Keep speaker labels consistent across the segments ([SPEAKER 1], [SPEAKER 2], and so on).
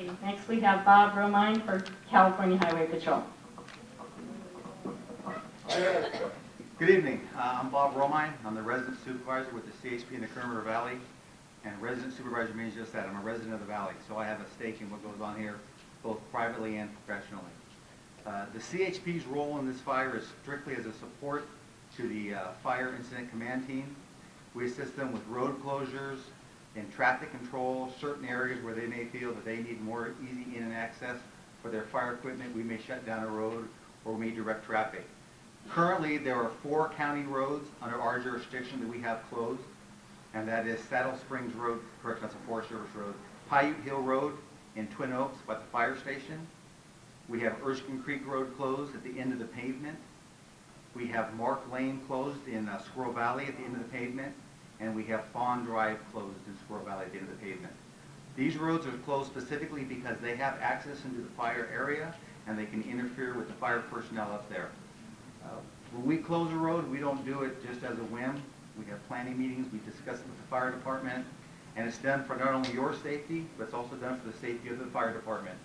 [SPEAKER 1] Okay, next we have Bob Romine for California Highway Patrol.
[SPEAKER 2] Good evening. I'm Bob Romine. I'm the resident supervisor with the CHP in the Kern River Valley. And resident supervisor means just that. I'm a resident of the valley, so I have a stake in what goes on here, both privately and professionally. The CHP's role in this fire is strictly as a support to the Fire Incident Command Team. We assist them with road closures and traffic control, certain areas where they may feel that they need more easy in and access for their fire equipment. We may shut down a road or we may direct traffic. Currently, there are 4 county roads under our jurisdiction that we have closed, and that is Saddle Springs Road, correct, that's a Forest Service road, Piute Hill Road in Twin Oaks by the fire station. We have Erskine Creek Road closed at the end of the pavement. We have Mark Lane closed in Squirrel Valley at the end of the pavement, and we have Fawn Drive closed in Squirrel Valley at the end of the pavement. These roads are closed specifically because they have access into the fire area and they can interfere with the fire personnel up there. When we close a road, we don't do it just as a whim. We have planning meetings, we discuss it with the fire department, and it's done for not only your safety, but it's also done for the safety of the fire department.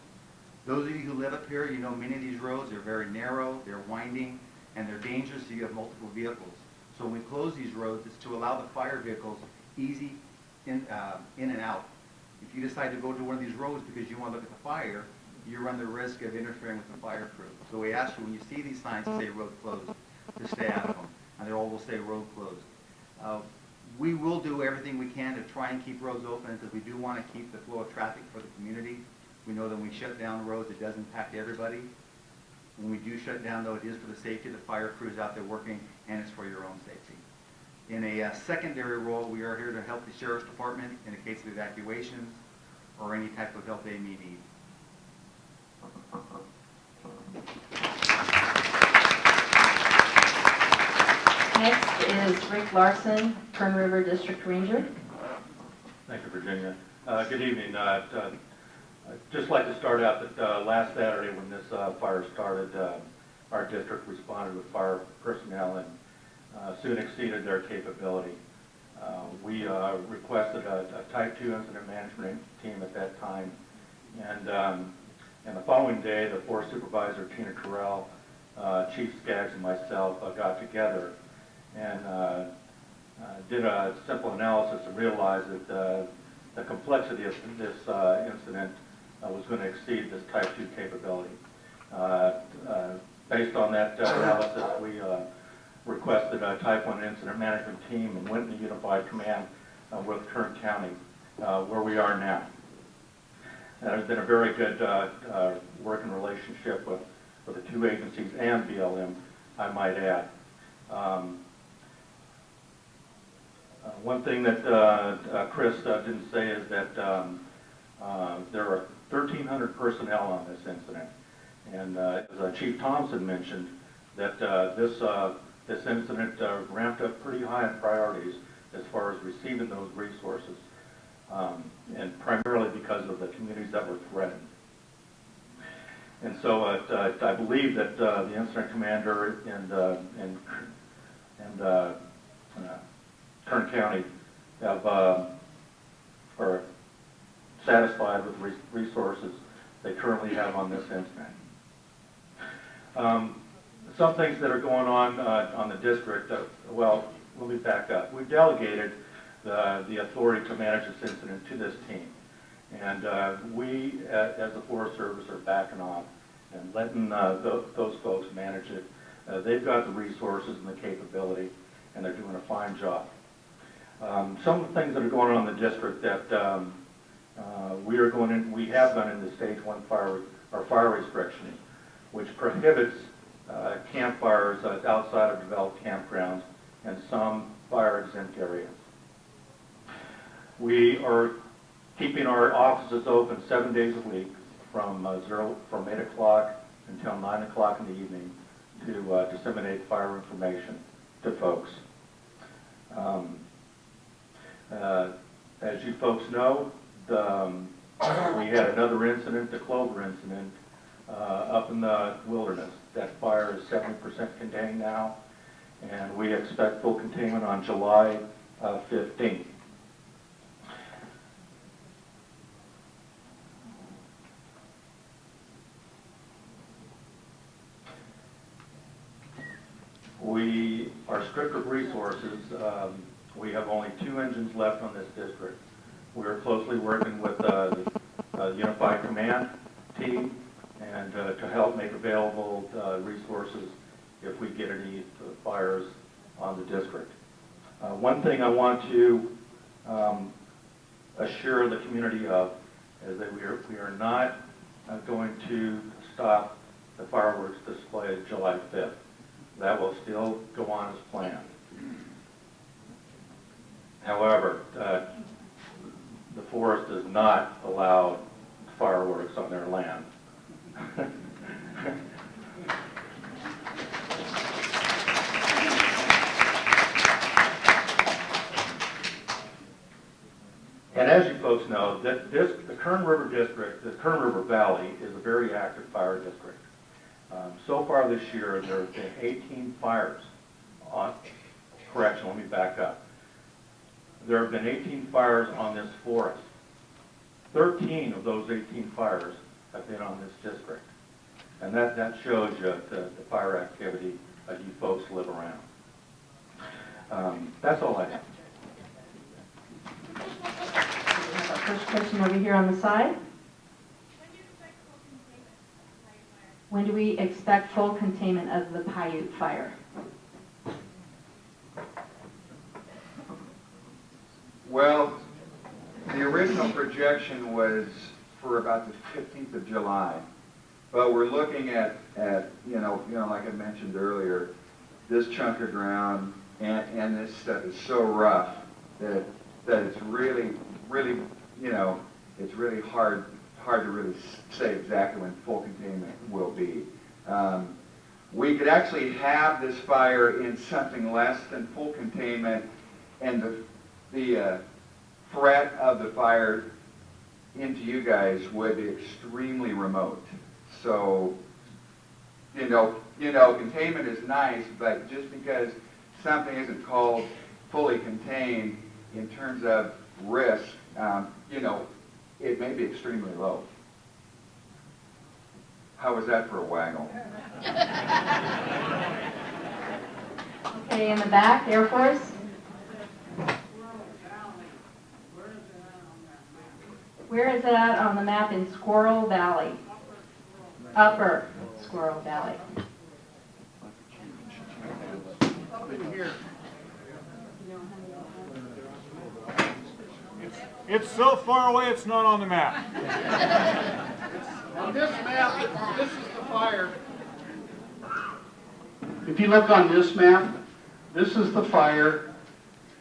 [SPEAKER 2] Those of you who live up here, you know many of these roads are very narrow, they're winding, and they're dangerous, so you have multiple vehicles. So when we close these roads, it's to allow the fire vehicles easy in and out. If you decide to go to one of these roads because you want to look at the fire, you run the risk of interfering with the fire crew. So we ask you, when you see these signs that say road closed, to stay out of them, and they all will say road closed. We will do everything we can to try and keep roads open because we do want to keep the flow of traffic for the community. We know that when we shut down roads, it does impact everybody. When we do shut down, though, it is for the safety of the fire crews out there working, and it's for your own safety. In a secondary role, we are here to help the Sheriff's Department in the case of evacuations or any type of help they may need.
[SPEAKER 1] Next is Rick Larson, Kern River District Ranger.
[SPEAKER 3] Thank you, Virginia. Good evening. I'd just like to start out that last Saturday when this fire started, our district responded with fire personnel and soon exceeded their capability. We requested a Type 2 incident management team at that time, and the following day, the Forest Supervisor, Tina Terrell, Chief Skaggs, and myself got together and did a simple analysis and realized that the complexity of this incident was going to exceed this Type 2 capability. Based on that analysis, we requested a Type 1 incident management team and went into unified command with Kern County, where we are now. There's been a very good working relationship with the 2 agencies and BLM, I might add. One thing that Chris didn't say is that there are 1,300 personnel on this incident. And as Chief Thompson mentioned, that this incident ramped up pretty high in priorities as far as receiving those resources, and primarily because of the communities that were threatened. And so I believe that the incident commander and Kern County are satisfied with the resources they currently have on this incident. Some things that are going on the district, well, let me back up. We've delegated the authority to manage this incident to this team. And we, as the Forest Service, are backing off and letting those folks manage it. They've got the resources and the capability, and they're doing a fine job. Some of the things that are going on in the district that we have gone into Stage 1 fire restriction, which prohibits campfires outside of developed campgrounds and some fire-exempt areas. We are keeping our offices open 7 days a week from 8 o'clock until 9 o'clock in the evening to disseminate fire information to folks. As you folks know, we had another incident, the Clover incident, up in the wilderness. That fire is 70% contained now, and we expect full containment on July 15th. We are strict with resources. We have only 2 engines left on this district. We are closely working with the Unified Command team and to help make available resources if we get any fires on the district. One thing I want to assure the community of is that we are not going to stop the fireworks display July 5th. That will still go on as planned. However, the forest does not allow fireworks on their land. And as you folks know, the Kern River District, the Kern River Valley, is a very active fire district. So far this year, there have been 18 fires on, correction, let me back up. There have been 18 fires on this forest. 13 of those 18 fires have been on this district. And that shows you the fire activity that you folks live around. That's all I have.
[SPEAKER 1] Our first question over here on the side. When do we expect full containment of the Piute Fire?
[SPEAKER 4] Well, the original projection was for about the 15th of July, but we're looking at like I mentioned earlier, this chunk of ground and this stuff is so rough that it's really, it's really hard to really say exactly when full containment will be. We could actually have this fire in something less than full containment, and the threat of the fire into you guys would be extremely remote. So, containment is nice, but just because something isn't called fully contained in terms of risk, it may be extremely low. How was that for a waggle?
[SPEAKER 1] Okay, in the back, Air Force. Where is it at on the map in Squirrel Valley? Upper Squirrel Valley.
[SPEAKER 5] Up in here. It's so far away it's not on the map. On this map, this is the fire. If you look on this map, this is the fire.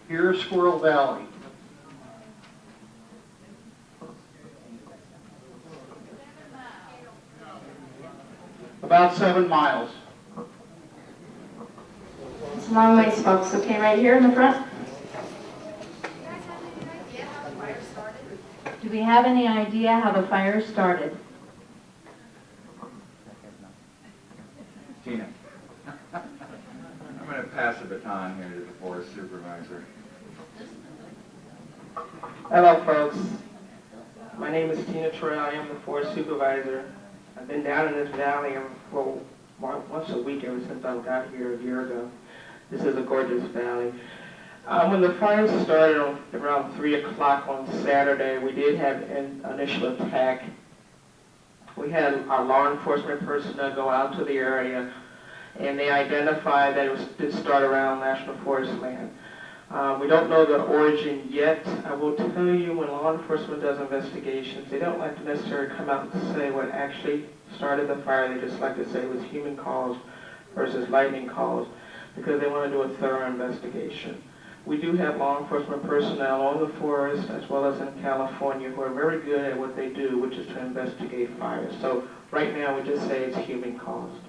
[SPEAKER 5] Here's Squirrel Valley. About 7 miles.
[SPEAKER 1] It's a long ways, folks. Okay, right here in the front. Do we have any idea how the fire started?
[SPEAKER 4] Tina. I'm going to pass the baton here to the forest supervisor.
[SPEAKER 6] Hello, folks. My name is Tina Terrell. I am the forest supervisor. I've been down in this valley for once a week ever since I got here a year ago. This is a gorgeous valley. When the fire started around 3 o'clock on Saturday, we did have an initial attack. We had our law enforcement personnel go out to the area, and they identified that it did start around National Forest land. We don't know the origin yet. I will tell you, when law enforcement does investigations, they don't like to necessarily come out and say what actually started the fire. They just like to say it was human caused versus lightning caused, because they want to do a thorough investigation. We do have law enforcement personnel on the forest as well as in California who are very good at what they do, which is to investigate fires. So right now we just say it's human caused.